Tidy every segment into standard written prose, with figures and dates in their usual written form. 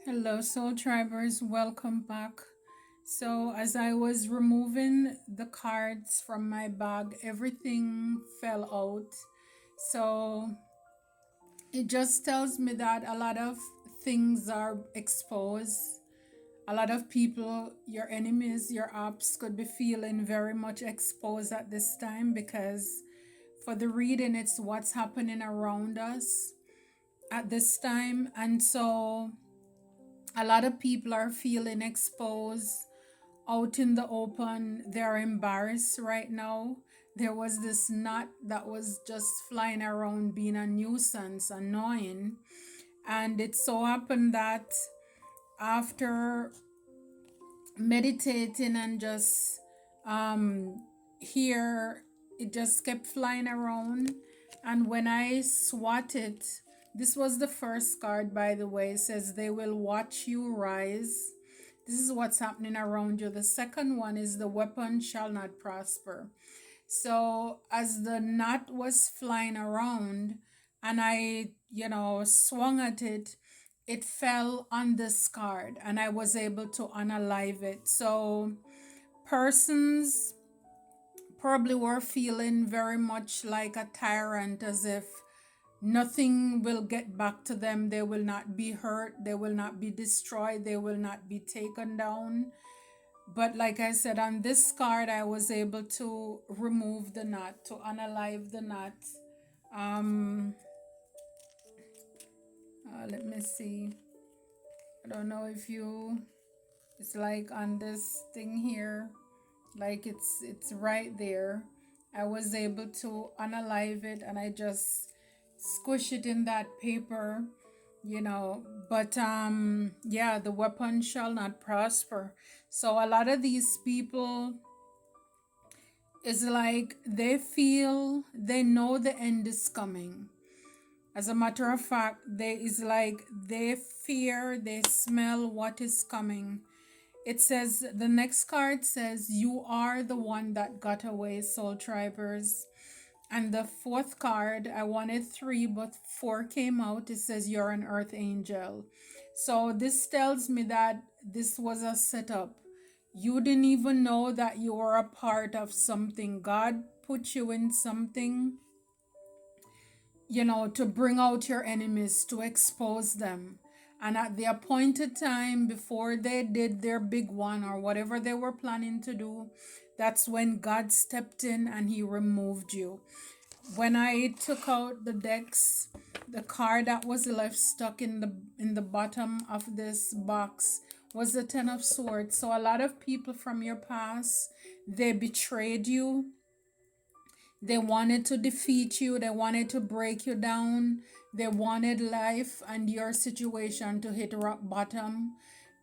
Hello, Soul Tribers. Welcome back. So, as I was removing the cards from my bag, everything fell out. So, it just tells me that a lot of things are exposed. A lot of people, your enemies, your ops, could be feeling very much exposed at this time because for the reading, it's what's happening around us at this time. And so, a lot of people are feeling exposed out in the open. They're embarrassed right now. There was this knot that was just flying around being a nuisance, annoying. And it so happened that after meditating and just here, it just kept flying around. And when I swat it, this was the first card, by the way. It says, they will watch you rise. This is what's happening around you. The second one is, the weapon shall not prosper. So as the knot was flying around and I, swung at it, it fell on this card and I was able to unalive it. So persons probably were feeling very much like a tyrant, as if nothing will get back to them. They will not be hurt, they will not be destroyed, they will not be taken down. But like I said, on this card, I was able to remove the knot, to unalive the knot. Um, Let me see. I don't know if you, it's like on this thing here, like it's right there. I was able to unalive it and I just squish it in that paper, but yeah, the weapon shall not prosper. So a lot of these people is like they know the end is coming. As a matter of fact, they fear, they smell what is coming. It says, the next card says, you are the one that got away, Soul Tribers. And the fourth card, I wanted three, but four came out. It says, you're an earth angel. So this tells me that this was a setup. You didn't even know that you were a part of something. God put you in something, to bring out your enemies, to expose them. And at the appointed time, before they did their big one or whatever they were planning to do, that's when God stepped in and he removed you. When I took out the decks, the card that was left stuck in the bottom of this box was the Ten of Swords. So a lot of people from your past, they betrayed you. They wanted to defeat you. They wanted to break you down. They wanted life and your situation to hit rock bottom.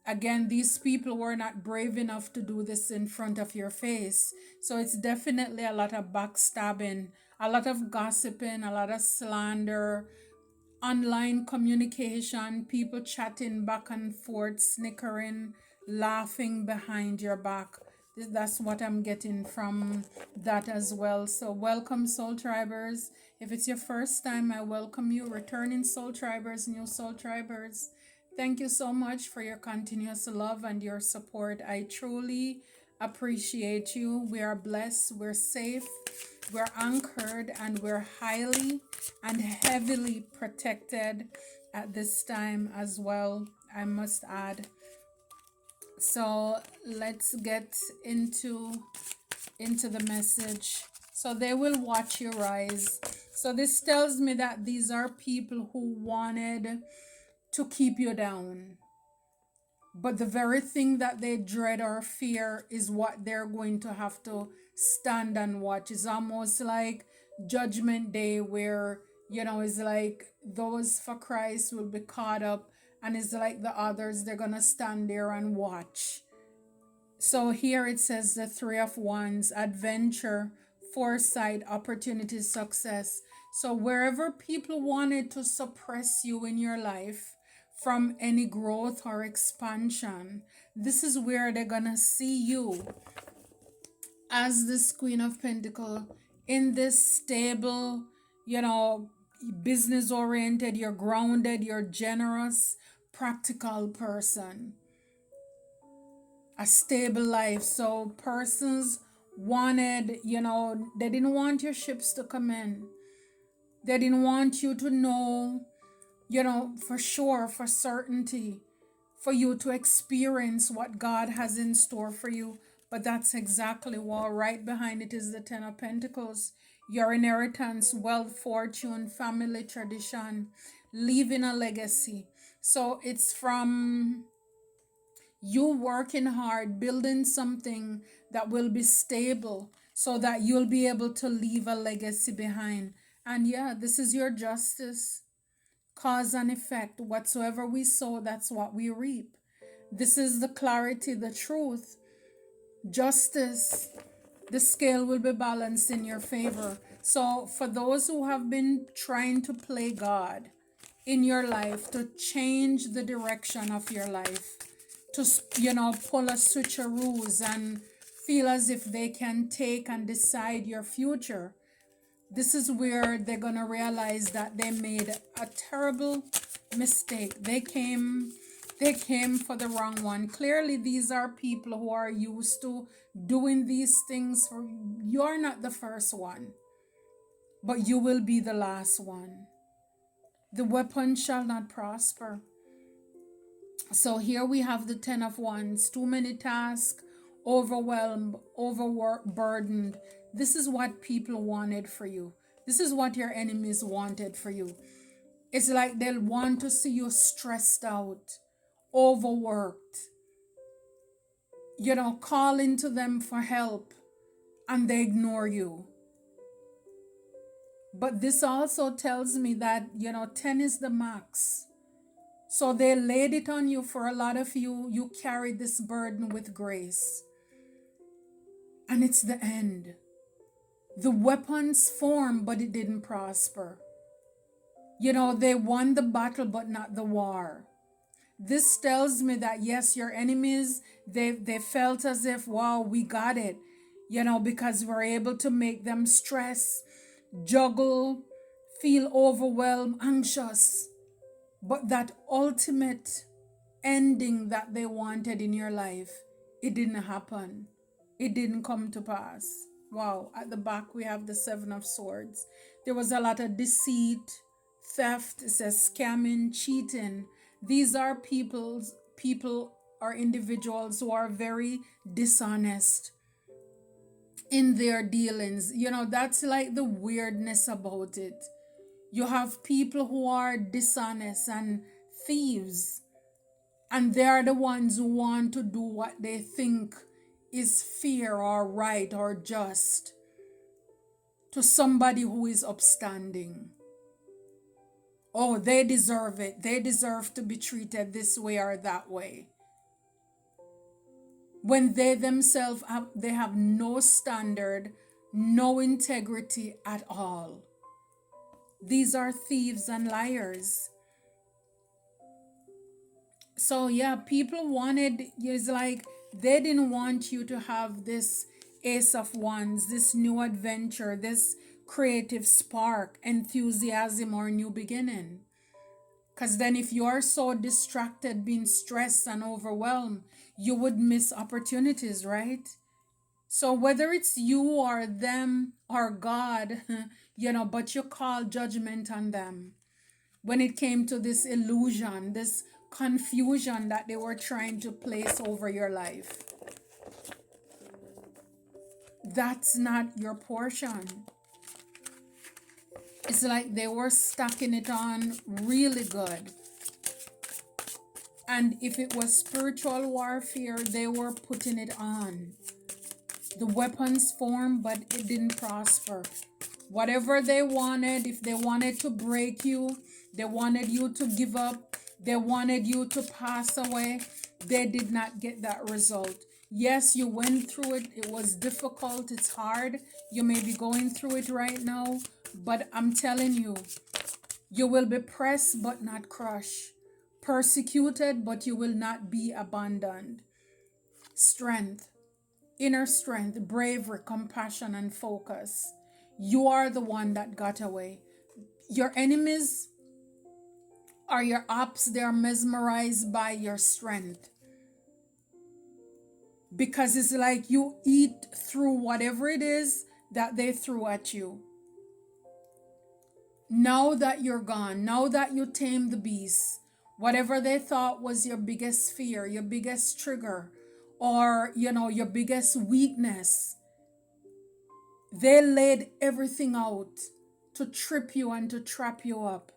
Again, these people were not brave enough to do this in front of your face. So it's definitely a lot of backstabbing, a lot of gossiping, a lot of slander, online communication, people chatting back and forth, snickering, laughing behind your back. That's what I'm getting from that as well. So welcome, Soul Tribers. If it's your first time, I welcome you. Returning Soul Tribers, new Soul Tribers, thank you so much for your continuous love and your support. I truly appreciate you. We are blessed, we're safe, we're anchored, and we're highly and heavily protected at this time as well, I must add. So let's get into the message. So they will watch you rise. So this tells me that these are people who wanted to keep you down. But the very thing that they dread or fear is what they're going to have to stand and watch. It's almost like Judgment Day, where, it's like those for Christ will be caught up, and it's like the others, they're going to stand there and watch. So here it says the Three of Wands, adventure, foresight, opportunity, success. So wherever people wanted to suppress you in your life from any growth or expansion, this is where they're gonna see you as this Queen of Pentacles in this stable, business oriented, you're grounded, you're generous, practical person, a stable life. So persons wanted, they didn't want your ships to come in. They didn't want you to know, for sure, for certainty, for you to experience what God has in store for you. But that's exactly what right behind it is the Ten of Pentacles. Your inheritance, wealth, fortune, family tradition, leaving a legacy. So it's from you working hard, building something that will be stable so that you'll be able to leave a legacy behind. And yeah, this is your justice. Cause and effect. Whatsoever we sow, that's what we reap. This is the clarity, the truth, justice. The scale will be balanced in your favor. So, for those who have been trying to play God in your life, to change the direction of your life, to, pull a switcheroos and feel as if they can take and decide your future, this is where they're going to realize that they made a terrible mistake. They came for the wrong one. Clearly, these are people who are used to doing these things. You're not the first one, but you will be the last one. The weapon shall not prosper. So here we have the 10 of Wands. Too many tasks, overwhelmed, overworked, burdened. This is what people wanted for you. This is what your enemies wanted for you. It's like they'll want to see you stressed out, overworked, calling to them for help, and they ignore you. But this also tells me that, 10 is the max. So they laid it on you. For a lot of you, you carried this burden with grace. And it's the end. The weapons formed, but it didn't prosper. They won the battle, but not the war. This tells me that yes, your enemies, they felt as if, wow, we got it. Because we're able to make them stress, juggle, feel overwhelmed, anxious. But that ultimate ending that they wanted in your life, it didn't happen. It didn't come to pass. Wow, at the back we have the 7 of Swords. There was a lot of deceit, theft, it says scamming, cheating. These are people or individuals who are very dishonest in their dealings. That's like the weirdness about it. You have people who are dishonest and thieves, and they're the ones who want to do what they think is fair or right or just to somebody who is upstanding. Oh, they deserve it. They deserve to be treated this way or that way. When they themselves they have no standard, no integrity at all. These are thieves and liars. So yeah, people wanted, it's like they didn't want you to have this Ace of Wands, this new adventure, this creative spark, enthusiasm, or new beginning. Because then if you are so distracted, being stressed and overwhelmed, you would miss opportunities, right? So whether it's you or them or God, but you call judgment on them when it came to this illusion, this confusion that they were trying to place over your life. That's not your portion. It's like they were stacking it on really good. And if it was spiritual warfare, they were putting it on. The weapons formed, but it didn't prosper. Whatever they wanted, if they wanted to break you, they wanted you to give up, they wanted you to pass away, they did not get that result. Yes, you went through it. It was difficult. It's hard. You may be going through it right now, but I'm telling you, you will be pressed but not crushed, persecuted but you will not be abandoned. Strength, inner strength, bravery, compassion, and focus. You are the one that got away. Your enemies Or your ops, they're mesmerized by your strength. Because it's like you eat through whatever it is that they threw at you. Now that you're gone, now that you tamed the beast, whatever they thought was your biggest fear, your biggest trigger, or your biggest weakness, they laid everything out to trip you and to trap you up.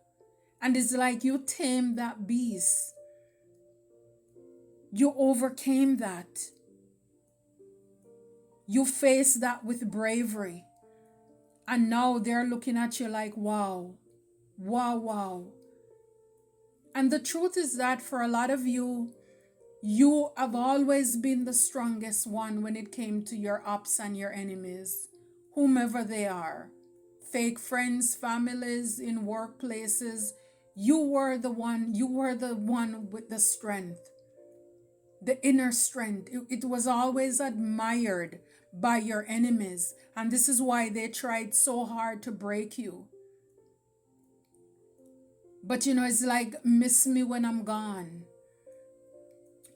And it's like you tamed that beast. You overcame that. You faced that with bravery. And now they're looking at you like, wow, wow, wow. And the truth is that for a lot of you, you have always been the strongest one when it came to your ops and your enemies, whomever they are. Fake friends, families, in workplaces. You were the one with the strength, the inner strength. It was always admired by your enemies. And this is why they tried so hard to break you. But it's like, miss me when I'm gone.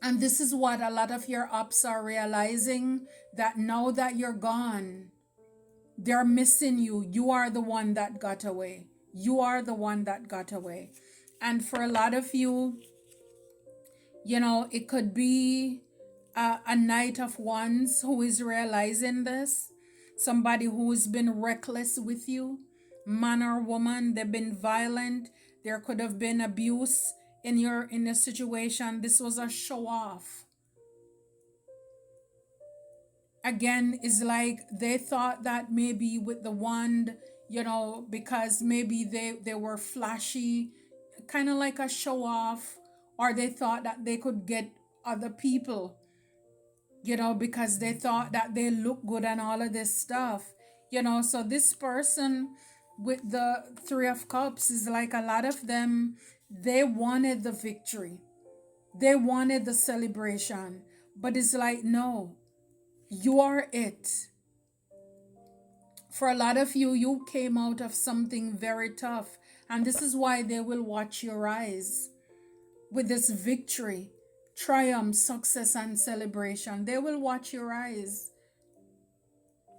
And this is what a lot of your ops are realizing, that now that you're gone, they're missing you. You are the one that got away. You are the one that got away. And for a lot of you, it could be a night of ones who is realizing this. Somebody who's been reckless with you, man or woman, they've been violent. There could have been abuse in a situation. This was a show off. Again, it's like they thought that maybe with the wand, because maybe they were flashy, kind of like a show off, or they thought that they could get other people, because they thought that they look good and all of this stuff. So this person with the Three of Cups is like, a lot of them, they wanted the victory, they wanted the celebration, but it's like, no, you are it. For a lot of you, you came out of something very tough, and this is why they will watch your eyes with this victory, triumph, success, and celebration. They will watch your eyes.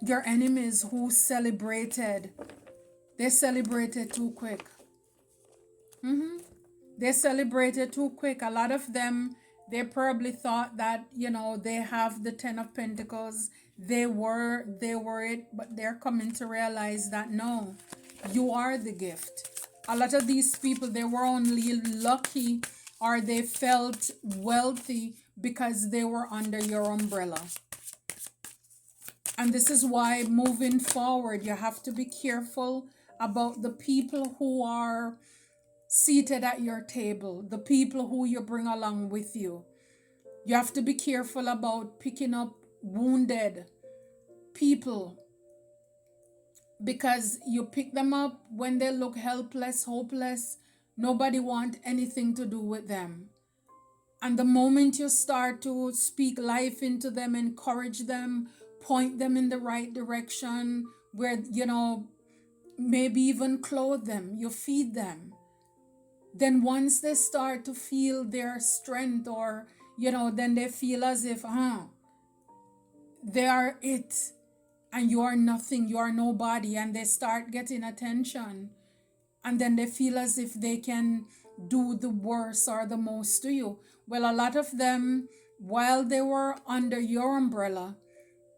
Your enemies who celebrated, they celebrated too quick. They celebrated too quick. A lot of them, they probably thought that, they have the 10 of Pentacles. They were it, but they're coming to realize that no, you are the gift. A lot of these people, they were only lucky, or they felt wealthy because they were under your umbrella. And this is why moving forward, you have to be careful about the people who are seated at your table, the people who you bring along with you. You have to be careful about picking up wounded people, because you pick them up when they look helpless, hopeless. Nobody wants anything to do with them. And the moment you start to speak life into them, encourage them, point them in the right direction, where, maybe even clothe them, you feed them. Then once they start to feel their strength, or, then they feel as if, they are it, and you are nothing, you are nobody, and they start getting attention. And then they feel as if they can do the worst or the most to you. Well, a lot of them, while they were under your umbrella,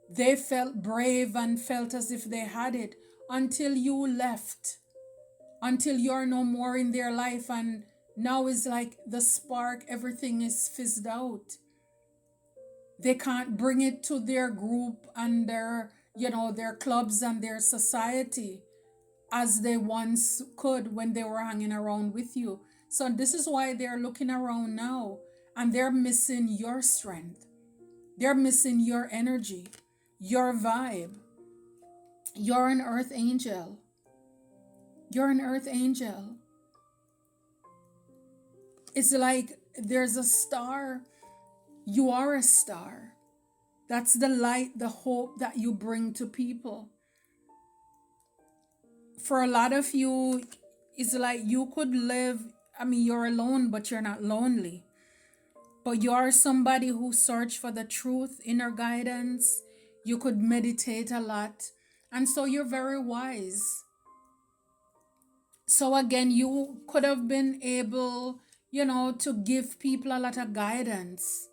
they felt brave and felt as if they had it, until you left, until you're no more in their life. And now it's like the spark, everything is fizzed out. They can't bring it to their group and their clubs and their society as they once could when they were hanging around with you. So this is why they're looking around now, and they're missing your strength. They're missing your energy, your vibe. You're an earth angel. You're an earth angel. It's like there's a star. You are a star. That's the light, the hope that you bring to people. For a lot of you, it's like you could live I mean, you're alone, but you're not lonely. But you are somebody who search for the truth, inner guidance. You could meditate a lot. And so you're very wise. So again, you could have been able, to give people a lot of guidance.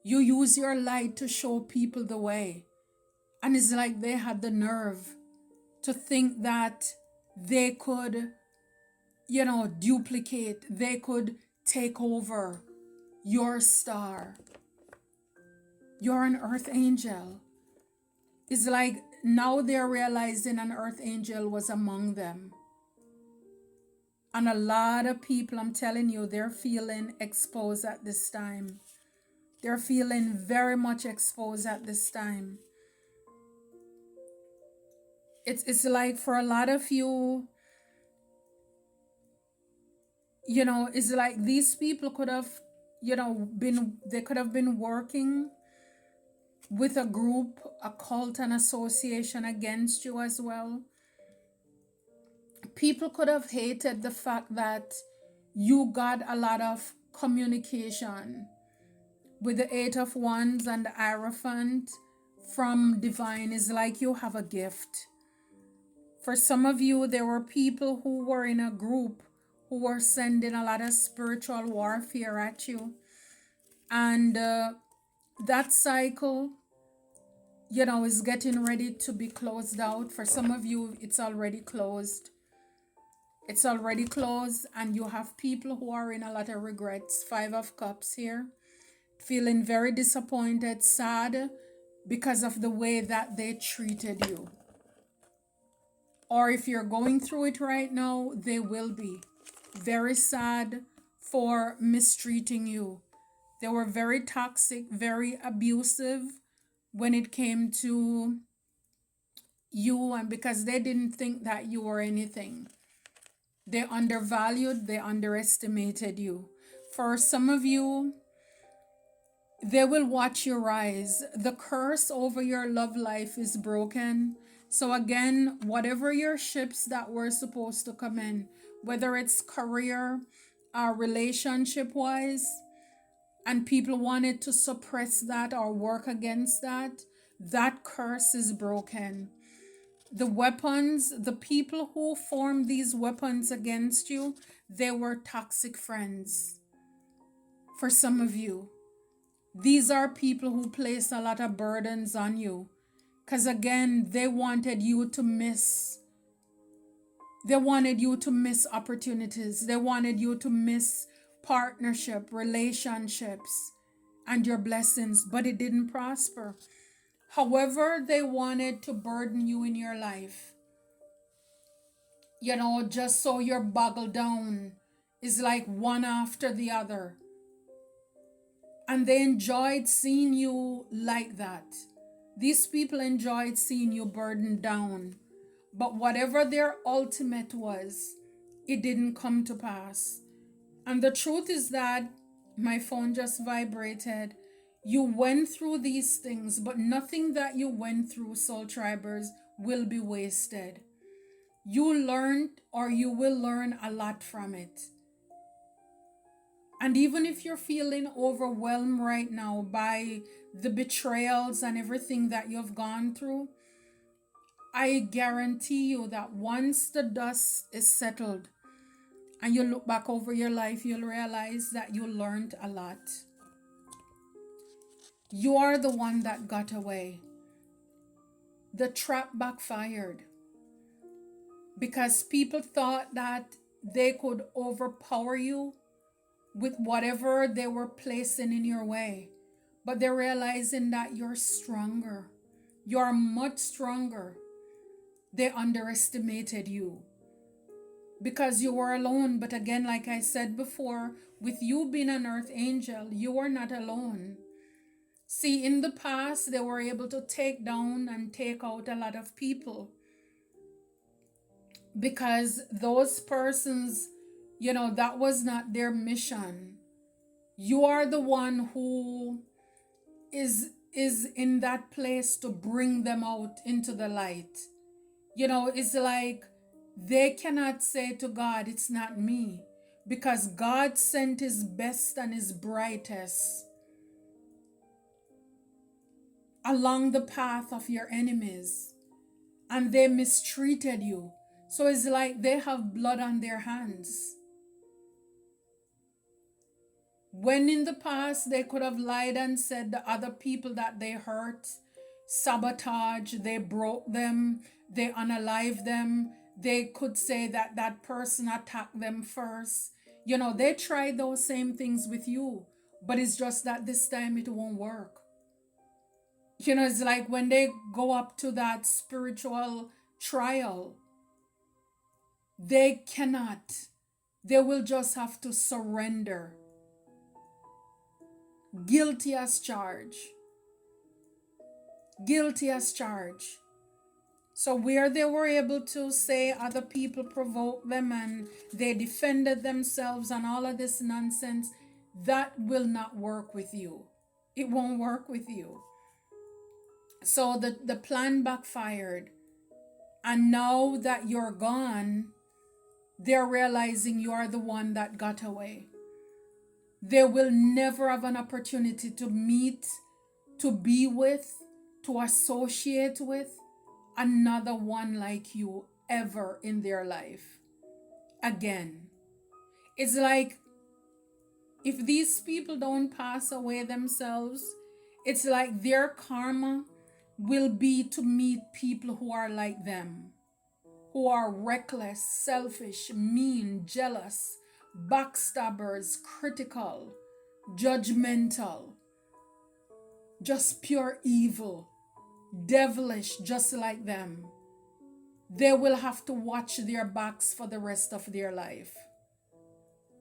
You use your light to show people the way. And it's like they had the nerve to think that they could, duplicate, they could take over your star. You're an earth angel. It's like now they're realizing an earth angel was among them. And a lot of people, I'm telling you, they're feeling exposed at this time. They're feeling very much exposed at this time. It's like for a lot of you, it's like these people could have, they could have been working with a group, a cult, an association against you as well. People could have hated the fact that you got a lot of communication with the Eight of Wands and the Hierophant from divine. Is like you have a gift. For some of you, there were people who were in a group who were sending a lot of spiritual warfare at you. And that cycle, is getting ready to be closed out. For some of you, it's already closed. It's already closed, and you have people who are in a lot of regrets. Five of Cups here. Feeling very disappointed, sad because of the way that they treated you. Or if you're going through it right now, they will be very sad for mistreating you. They were very toxic, very abusive when it came to you, and because they didn't think that you were anything. They undervalued, they underestimated you. For some of you, they will watch you rise. The curse over your love life is broken. So again, whatever your ships that were supposed to come in, whether it's career or relationship wise, and people wanted to suppress that or work against that, that curse is broken. The weapons, the people who formed these weapons against you, they were toxic friends. For some of you, these are people who place a lot of burdens on you. Because again, they wanted you to miss. They wanted you to miss opportunities. They wanted you to miss partnership, relationships, and your blessings, but it didn't prosper. However, they wanted to burden you in your life. Just so you're boggled down. Is like one after the other. And they enjoyed seeing you like that. These people enjoyed seeing you burdened down. But whatever their ultimate was, it didn't come to pass. And the truth is that my phone just vibrated. You went through these things, but nothing that you went through, soul tribers, will be wasted. You learned, or you will learn a lot from it. And even if you're feeling overwhelmed right now by the betrayals and everything that you've gone through, I guarantee you that once the dust is settled and you look back over your life, you'll realize that you learned a lot. You are the one that got away. The trap backfired because people thought that they could overpower you with whatever they were placing in your way. But they're realizing that you're stronger. You're much stronger. They underestimated you because you were alone. But again, like I said before, with you being an earth angel, you are not alone. See, in the past, they were able to take down and take out a lot of people because those persons, that was not their mission. You are the one who is in that place to bring them out into the light. It's like they cannot say to God, it's not me, because God sent his best and his brightest along the path of your enemies, and they mistreated you. So it's like they have blood on their hands. When in the past they could have lied and said the other people that they hurt, sabotage, they broke them, they unalived them, they could say that that person attacked them first. You know, they tried those same things with you, but it's just that this time it won't work. You know, it's like when they go up to that spiritual trial, they cannot. They will just have to surrender. Guilty as charged. Guilty as charged. So where they were able to say other people provoked them and they defended themselves and all of this nonsense, that will not work with you. It won't work with you. So the plan backfired. And now that you're gone, they're realizing you are the one that got away. They will never have an opportunity to meet, to be with, to associate with another one like you ever in their life again. It's like if these people don't pass away themselves, it's like their karma will be to meet people who are like them, who are reckless, selfish, mean, jealous, backstabbers, critical, judgmental, just pure evil, devilish, just like them. They will have to watch their backs for the rest of their life.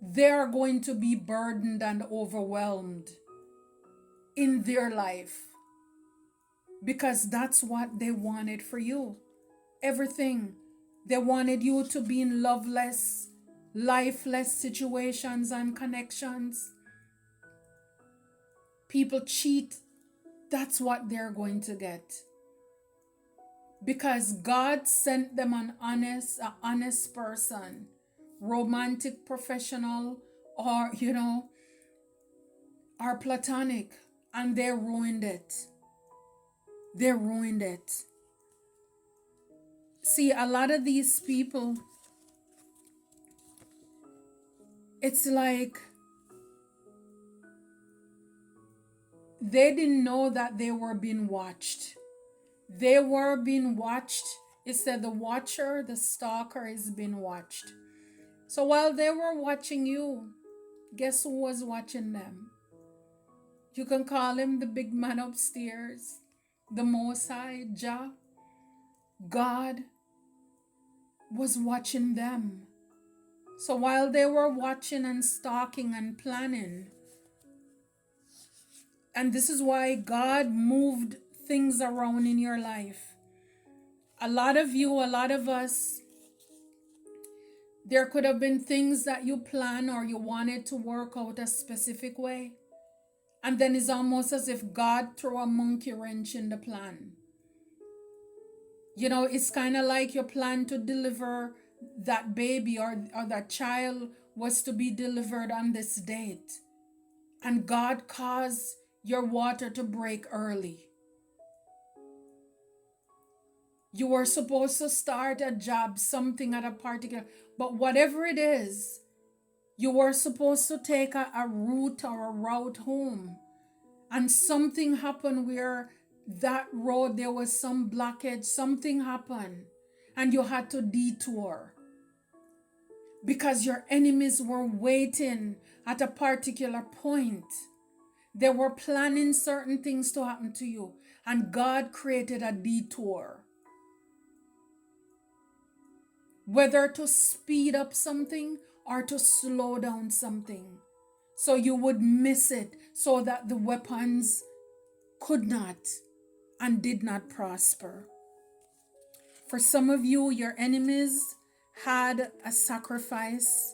They are going to be burdened and overwhelmed in their life because that's what they wanted for you. Everything. They wanted you to be in loveless, lifeless situations and connections. People cheat. That's what they're going to get. Because God sent them an honest person, romantic, professional, or, or platonic, and they ruined it. They ruined it. See, a lot of these people, it's like they didn't know that they were being watched. They were being watched. It said the watcher, the stalker is being watched. So while they were watching you, guess who was watching them? You can call him the big man upstairs, the Most High, Jah. God was watching them. So while they were watching and stalking and planning, and this is why God moved things around in your life. A lot of you, a lot of us, there could have been things that you planned or you wanted to work out a specific way. And then it's almost as if God threw a monkey wrench in the plan. It's kind of like your plan to deliver that baby or that child was to be delivered on this date. And God caused your water to break early. You were supposed to start a job, something at a particular, but whatever it is, you were supposed to take a route or a route home. And something happened where that road, there was some blockage, something happened, and you had to detour. Because your enemies were waiting at a particular point. They were planning certain things to happen to you, and God created a detour. Whether to speed up something or to slow down something. So you would miss it, so that the weapons could not and did not prosper. For some of you, your enemies had a sacrifice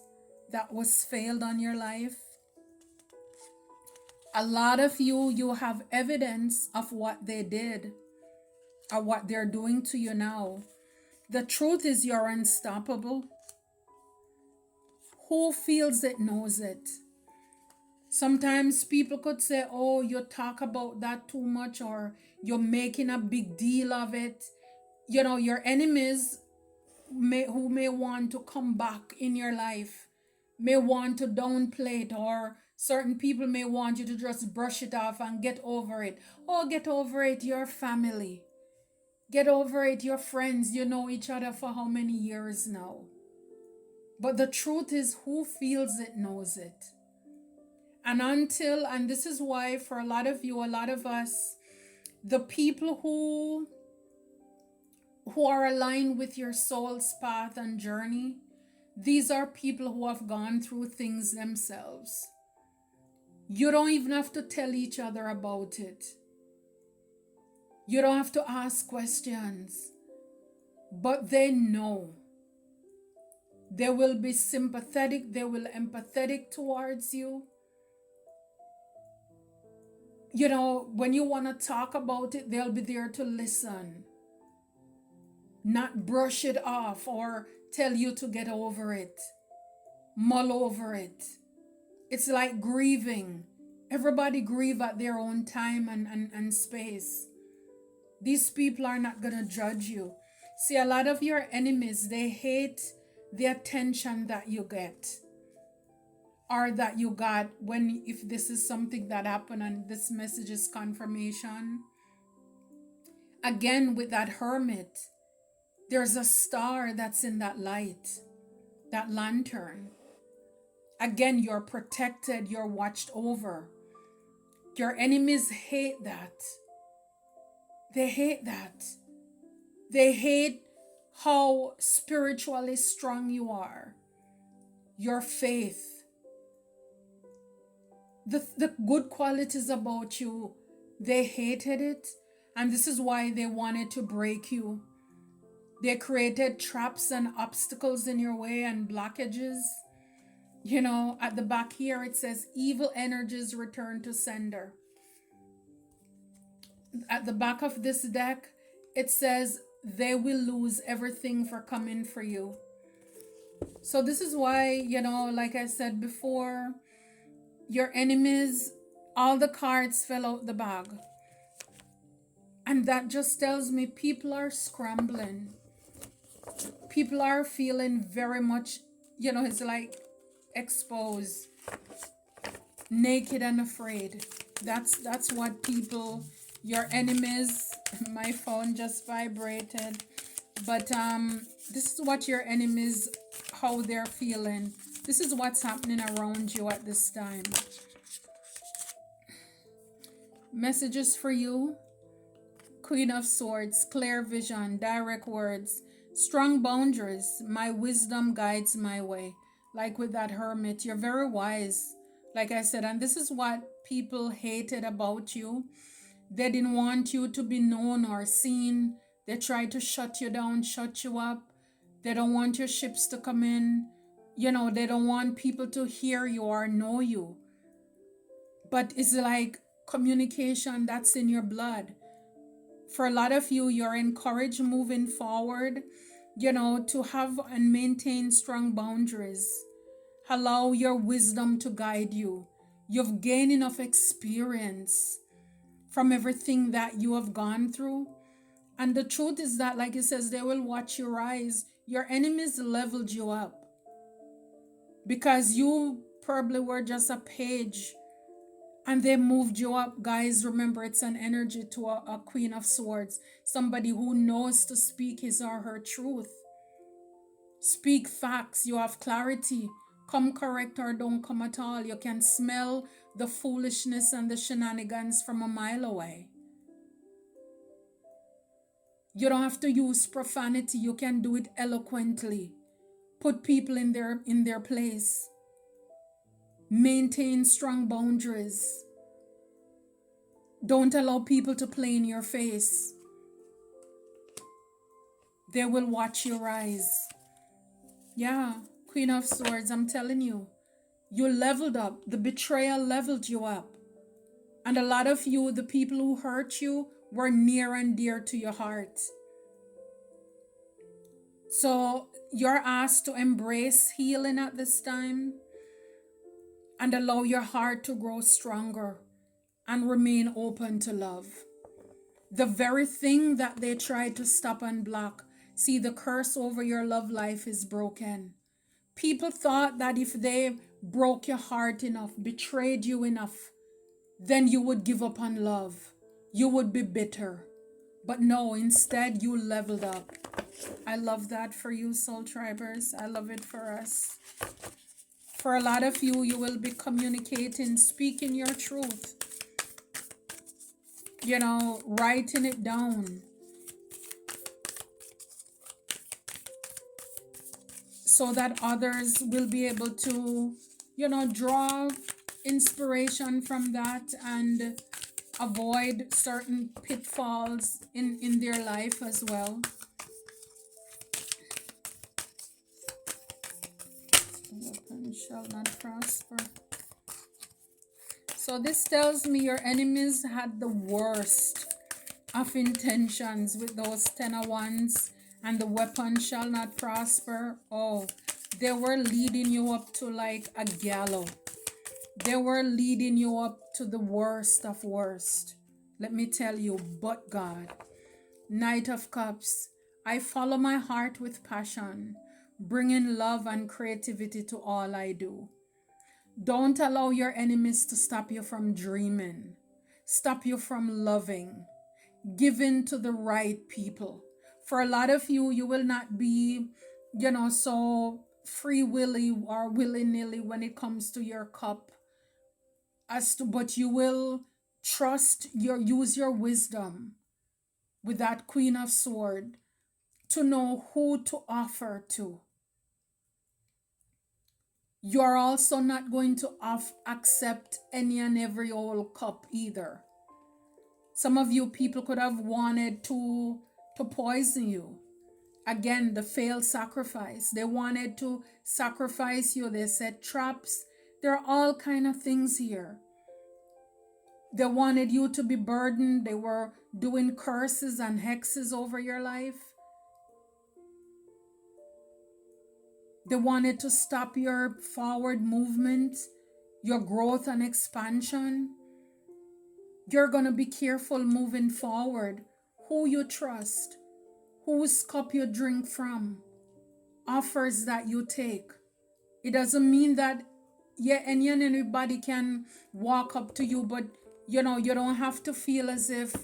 that was failed on your life. A lot of you have evidence of what they did or what they're doing to you now. The truth is you're unstoppable. Who feels it knows it. Sometimes people could say, oh, you talk about that too much, or you're making a big deal of it. Your enemies who may want to come back in your life may want to downplay it, or certain people may want you to just brush it off and get over it. Oh, get over it, your family. Get over it, your friends. You know each other for how many years now? But the truth is, who feels it knows it. And this is why for a lot of you, a lot of us, the people who are aligned with your soul's path and journey, these are people who have gone through things themselves. You don't even have to tell each other about it. You don't have to ask questions. But they know. They will be sympathetic. They will empathetic towards you. When you want to talk about it, they'll be there to listen. Not brush it off or tell you to get over it. Mull over it. It's like grieving. Everybody grieve at their own time and space. These people are not going to judge you. See, a lot of your enemies, they hate the attention that you get or that you got if this is something that happened and this message is confirmation. Again, with that hermit, there's a star that's in that light, that lantern. Again, you're protected, you're watched over. Your enemies hate that. They hate that. They hate how spiritually strong you are. Your faith. The good qualities about you, they hated it. And this is why they wanted to break you. They created traps and obstacles in your way and blockages. At the back here it says evil energies return to sender. At the back of this deck it says they will lose everything for coming for you. So this is why, like I said before, your enemies, all the cards fell out the bag. And that just tells me people are scrambling. People are feeling very much, it's like exposed, naked and afraid. That's what people, your enemies, my phone just vibrated. But this is what your enemies, how they're feeling. This is what's happening around you at this time. Messages for you. Queen of Swords, clear vision, direct words, strong boundaries. My wisdom guides my way. Like with that hermit, you're very wise. Like I said, and this is what people hated about you. They didn't want you to be known or seen. They tried to shut you down, shut you up. They don't want your ships to come in. They don't want people to hear you or know you. But it's like communication, that's in your blood. For a lot of you, you're encouraged moving forward, to have and maintain strong boundaries. Allow your wisdom to guide you. You've gained enough experience from everything that you have gone through. And the truth is that, like it says, they will watch you rise. Your enemies leveled you up because you probably were just a page and they moved you up. Guys, remember, it's an energy to a Queen of Swords, somebody who knows to speak his or her truth. Speak facts. You have clarity. Come correct or don't come at all. You can smell the foolishness and the shenanigans from a mile away. You don't have to use profanity. You can do it eloquently. Put people in their place. Maintain strong boundaries. Don't allow people to play in your face. They will watch you rise. Yeah, Queen of Swords, I'm telling you. You leveled up. The betrayal leveled you up. And a lot of you, the people who hurt you, were near and dear to your heart. So you're asked to embrace healing at this time and allow your heart to grow stronger and remain open to love. The very thing that they tried to stop and block, see, the curse over your love life is broken. People thought that if they broke your heart enough, betrayed you enough, then you would give up on love. You would be bitter. But no, instead you leveled up. I love that for you, Soul Tribers. I love it for us. For a lot of you, you will be communicating, speaking your truth. Writing it down. So that others will be able to, draw inspiration from that and avoid certain pitfalls in their life as well. The weapon shall not prosper. So this tells me your enemies had the worst of intentions with those 10 of wands, and the weapon shall not prosper. Oh, they were leading you up to like a gallows. They were leading you up to the worst of worst. Let me tell you, but God. Knight of Cups, I follow my heart with passion, bringing love and creativity to all I do. Don't allow your enemies to stop you from dreaming, stop you from loving, giving to the right people. For a lot of you, you will not be, so free willy or willy-nilly when it comes to your cup. But you will use your wisdom with that Queen of Sword to know who to offer to. You're also not going to accept any and every old cup either. Some of you people could have wanted to poison you. Again, the failed sacrifice. They wanted to sacrifice you. They set traps. There are all kind of things here. They wanted you to be burdened. They were doing curses and hexes over your life. They wanted to stop your forward movement, your growth and expansion. You're going to be careful moving forward. Who you trust, whose cup you drink from, offers that you take. It doesn't mean that any and anybody can walk up to you, but you don't have to feel as if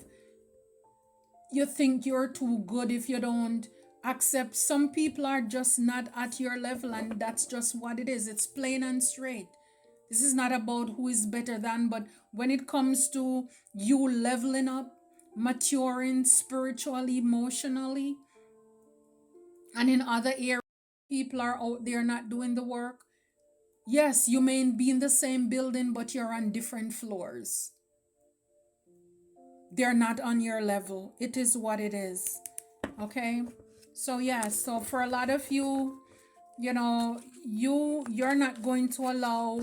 you think you're too good if you don't accept. Some people are just not at your level, and that's just what it is. It's plain and straight. This is not about who is better than, but when it comes to you leveling up, maturing spiritually, emotionally, and in other areas, people are out there not doing the work. Yes, you may be in the same building, but you're on different floors. They're not on your level. It is what it is. Okay? So so for a lot of you, you're not going to allow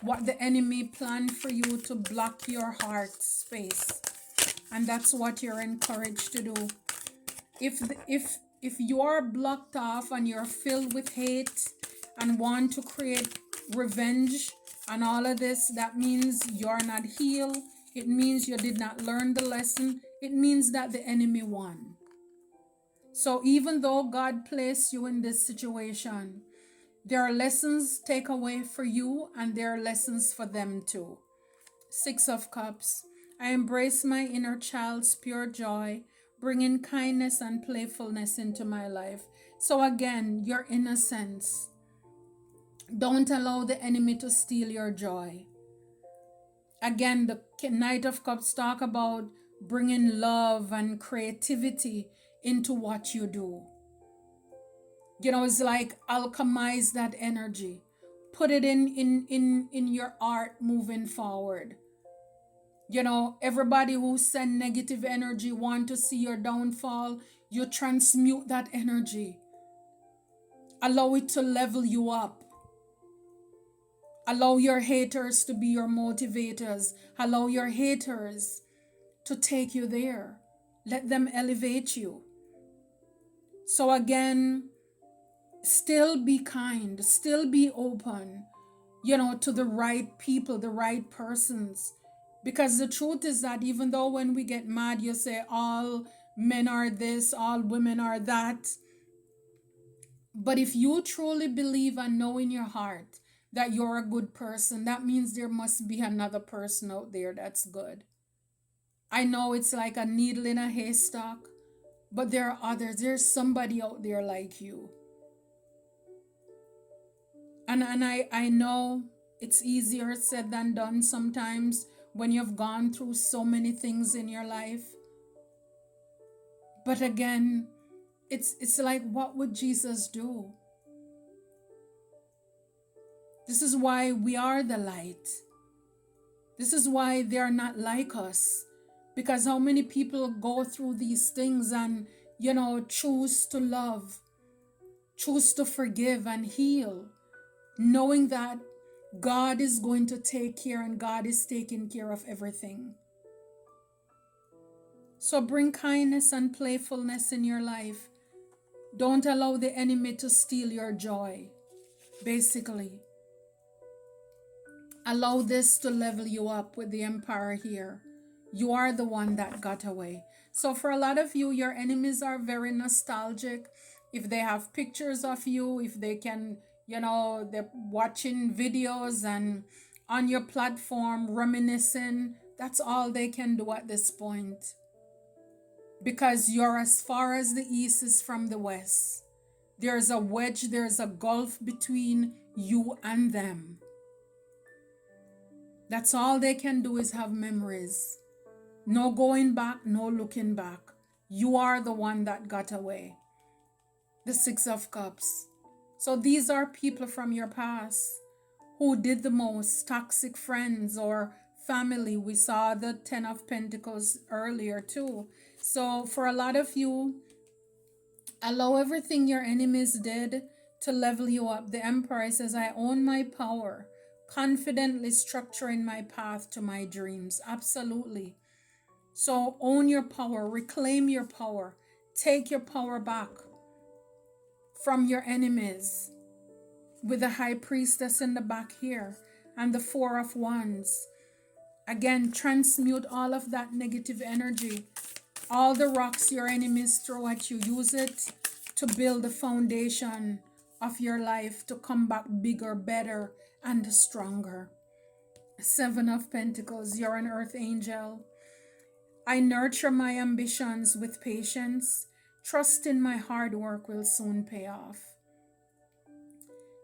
what the enemy planned for you to block your heart space. And that's what you're encouraged to do. If you are blocked off and you're filled with hate and want to create revenge and all of this, that means you're not healed. It means you did not learn the lesson. It means that the enemy won. So even though God placed you in this situation, there are lessons take away for you, and there are lessons for them too. 6 of Cups. I embrace my inner child's pure joy, bringing kindness and playfulness into my life. So again, your innocence. Don't allow the enemy to steal your joy. Again, the Knight of Cups talk about bringing love and creativity into what you do. It's like alchemize that energy. Put it in your art moving forward. Everybody who send negative energy, want to see your downfall, you transmute that energy. Allow it to level you up. Allow your haters to be your motivators. Allow your haters to take you there. Let them elevate you. So again, still be kind, still be open, to the right people, the right persons. Because the truth is that even though when we get mad, you say all men are this, all women are that. But if you truly believe and know in your heart that you're a good person, that means there must be another person out there that's good. I know it's like a needle in a haystack, but there are others. There's somebody out there like you. And I know it's easier said than done sometimes when you've gone through so many things in your life. But again, it's like, what would Jesus do? This is why we are the light. This is why they are not like us. Because how many people go through these things and, choose to love, choose to forgive and heal, knowing that God is going to take care and God is taking care of everything. So bring kindness and playfulness in your life. Don't allow the enemy to steal your joy. Basically, allow this to level you up with the Empire here. You are the one that got away. So for a lot of you, your enemies are very nostalgic. If they have pictures of you, if they can, they're watching videos and on your platform reminiscing, that's all they can do at this point. Because you're as far as the east is from the west. There's a wedge, there's a gulf between you and them. That's all they can do is have memories. No going back, no looking back. You are the one that got away. The Six of Cups. So these are people from your past who did the most, toxic friends or family. We saw the Ten of Pentacles earlier too. So for a lot of you, allow everything your enemies did to level you up. The Emperor says, I own my power, confidently structuring my path to my dreams. Absolutely. So own your power, reclaim your power, take your power back from your enemies. With the High Priestess in the back here and the Four of Wands. Again, transmute all of that negative energy. All the rocks your enemies throw at you, use it to build the foundation of your life to come back bigger, better, and stronger. Seven of Pentacles, you're an earth angel. I nurture my ambitions with patience. Trust in my hard work will soon pay off.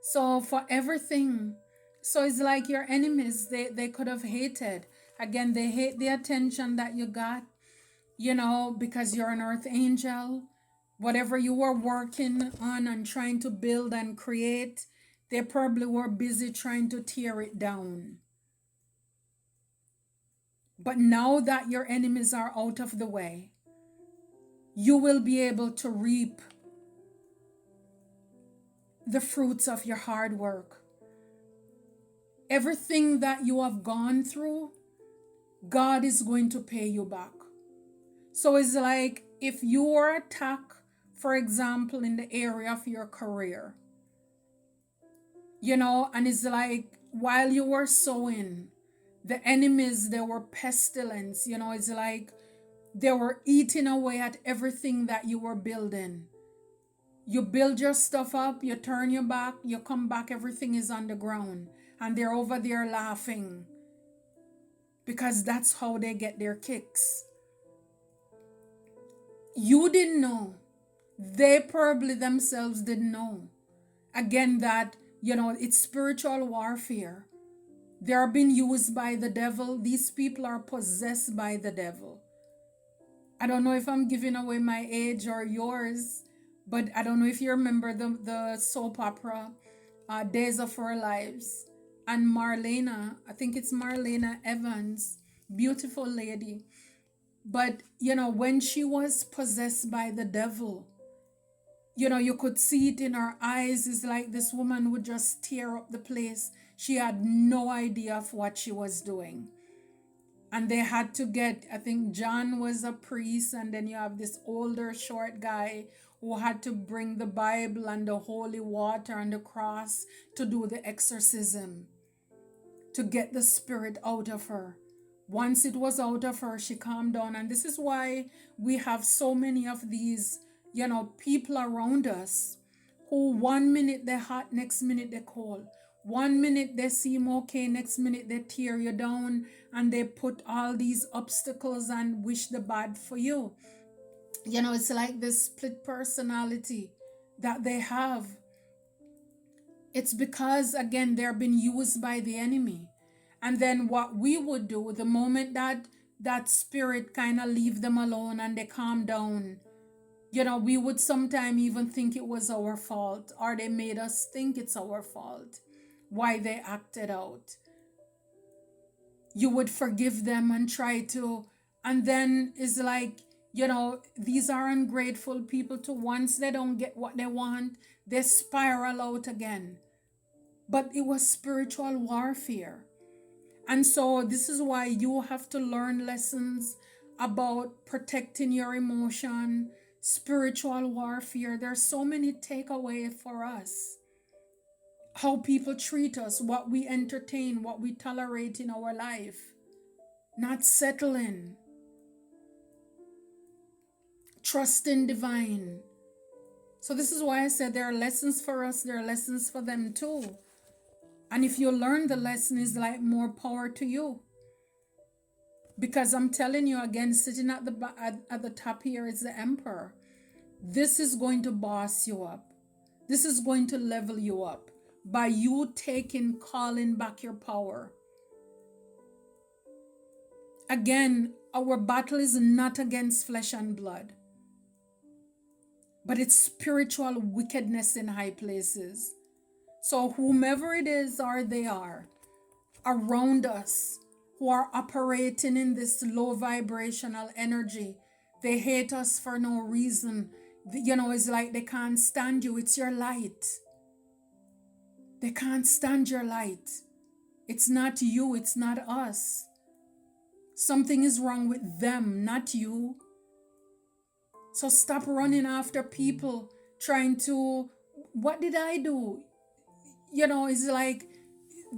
So for everything, so it's like your enemies, they could have hated. Again, they hate the attention that you got, because you're an earth angel. Whatever you were working on and trying to build and create, they probably were busy trying to tear it down. But now that your enemies are out of the way, you will be able to reap the fruits of your hard work. Everything that you have gone through, God is going to pay you back. So it's like if you were attacked, for example, in the area of your career, and it's like while you were sowing, the enemies, they were pestilence, it's like they were eating away at everything that you were building. You build your stuff up, you turn your back, you come back, everything is on the ground. And they're over there laughing. Because that's how they get their kicks. You didn't know. They probably themselves didn't know. Again, that, it's spiritual warfare. They are being used by the devil. These people are possessed by the devil. I don't know if I'm giving away my age or yours, but I don't know if you remember the soap opera, Days of Our Lives. And Marlena, I think it's Marlena Evans, beautiful lady. But, when she was possessed by the devil, you could see it in her eyes. It's like this woman would just tear up the place. She had no idea of what she was doing. And they had to get, I think John was a priest, and then you have this older short guy who had to bring the Bible and the holy water and the cross to do the exorcism, to get the spirit out of her. Once it was out of her, she calmed down. And this is why we have so many of these, people around us who 1 minute they're hot, next minute they're cold. 1 minute they seem okay, next minute they tear you down and they put all these obstacles and wish the bad for you. It's like this split personality that they have. It's because, again, they're being used by the enemy. And then what we would do, the moment that spirit kind of leave them alone and they calm down, we would sometimes even think it was our fault, or they made us think it's our fault, why they acted out. You would forgive them and try to, and then it's like, these are ungrateful people too. Once they don't get what they want, they spiral out again. But it was spiritual warfare. And so this is why you have to learn lessons about protecting your emotion, spiritual warfare. There's so many takeaways for us. How people treat us, what we entertain, what we tolerate in our life. Not settling. Trust in divine. So this is why I said there are lessons for us, there are lessons for them too. And if you learn the lesson, is like more power to you. Because I'm telling you again, sitting at the top here is the emperor. This is going to boss you up. This is going to level you up by you calling back your power. Again, our battle is not against flesh and blood, but it's spiritual wickedness in high places. So whomever it is or they are around us who are operating in this low vibrational energy, they hate us for no reason. It's like they can't stand you. It's your light. They can't stand your light. It's not you. It's not us. Something is wrong with them, not you. So stop running after people trying to, what did I do? It's like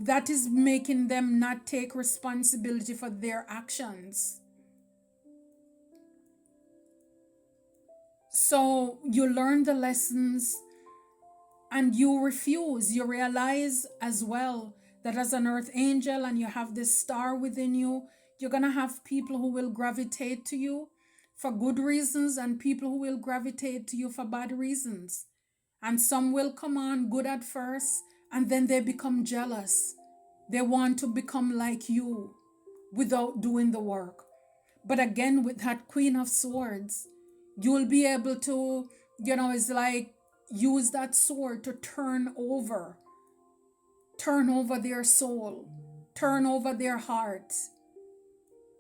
that is making them not take responsibility for their actions. So you learn the lessons and you refuse. You realize as well that as an earth angel and you have this star within you, you're going to have people who will gravitate to you for good reasons and people who will gravitate to you for bad reasons. And some will come on good at first and then they become jealous. They want to become like you without doing the work. But again, with that Queen of Swords, you'll be able to, it's like use that sword to turn over their soul, turn over their heart,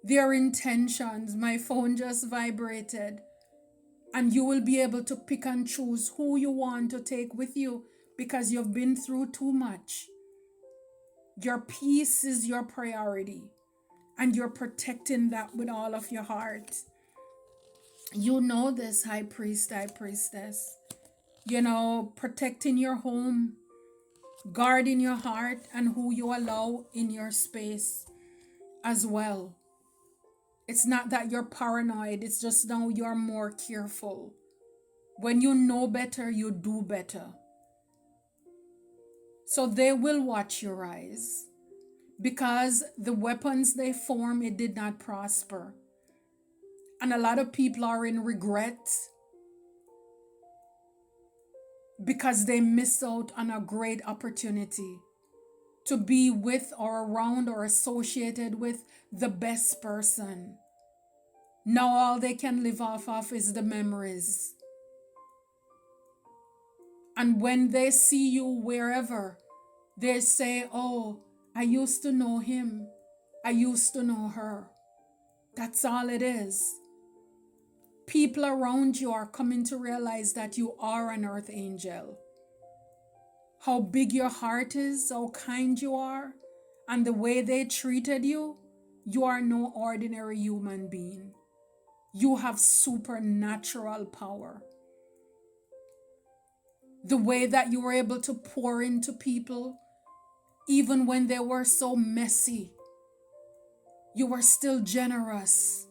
their intentions. My phone just vibrated. And you will be able to pick and choose who you want to take with you because you've been through too much. Your peace is your priority and you're protecting that with all of your heart. You know this, high priest, high priestess. Protecting your home, guarding your heart and who you allow in your space as well. It's not that you're paranoid, it's just now you're more careful. When you know better, you do better. So they will watch your eyes because the weapons they form, it did not prosper. And a lot of people are in regret because they missed out on a great opportunity to be with or around or associated with the best person. Now all they can live off of is the memories. And when they see you wherever, they say, oh, I used to know him. I used to know her. That's all it is. People around you are coming to realize that you are an earth angel. How big your heart is, how kind you are, and the way they treated you, you are no ordinary human being. You have supernatural power. The way that you were able to pour into people, even when they were so messy, you were still generous.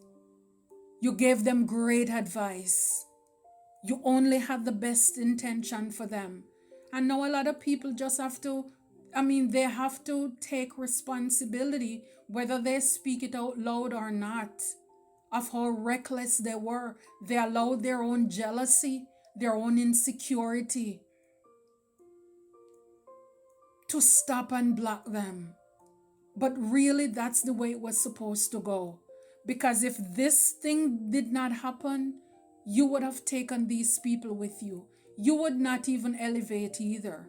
You gave them great advice. You only had the best intention for them. And now a lot of people just have to, they have to take responsibility, whether they speak it out loud or not, of how reckless they were. They allowed their own jealousy, their own insecurity to stop and block them. But really, that's the way it was supposed to go. Because if this thing did not happen, you would have taken these people with you. You would not even elevate either.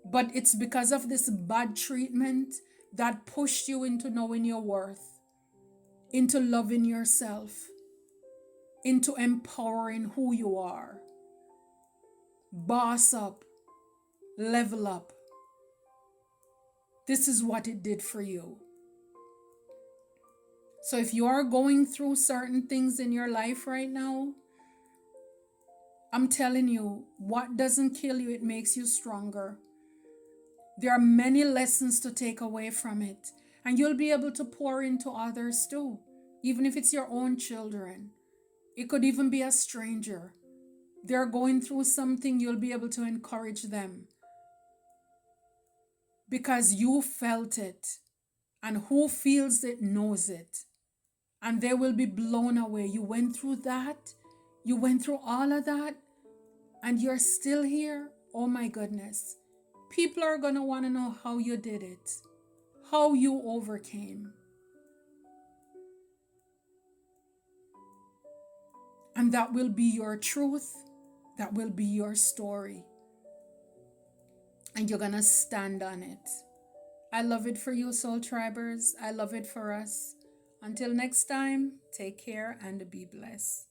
But it's because of this bad treatment that pushed you into knowing your worth, into loving yourself, into empowering who you are. Boss up, level up. This is what it did for you. So if you are going through certain things in your life right now, I'm telling you, what doesn't kill you, it makes you stronger. There are many lessons to take away from it. And you'll be able to pour into others too, even if it's your own children. It could even be a stranger. They're going through something, you'll be able to encourage them. Because you felt it. And who feels it knows it. And they will be blown away. You went through that. You went through all of that. And you're still here. Oh my goodness. People are going to want to know how you did it. How you overcame. And that will be your truth. That will be your story. And you're going to stand on it. I love it for you, Soul Tribers. I love it for us. Until next time, take care and be blessed.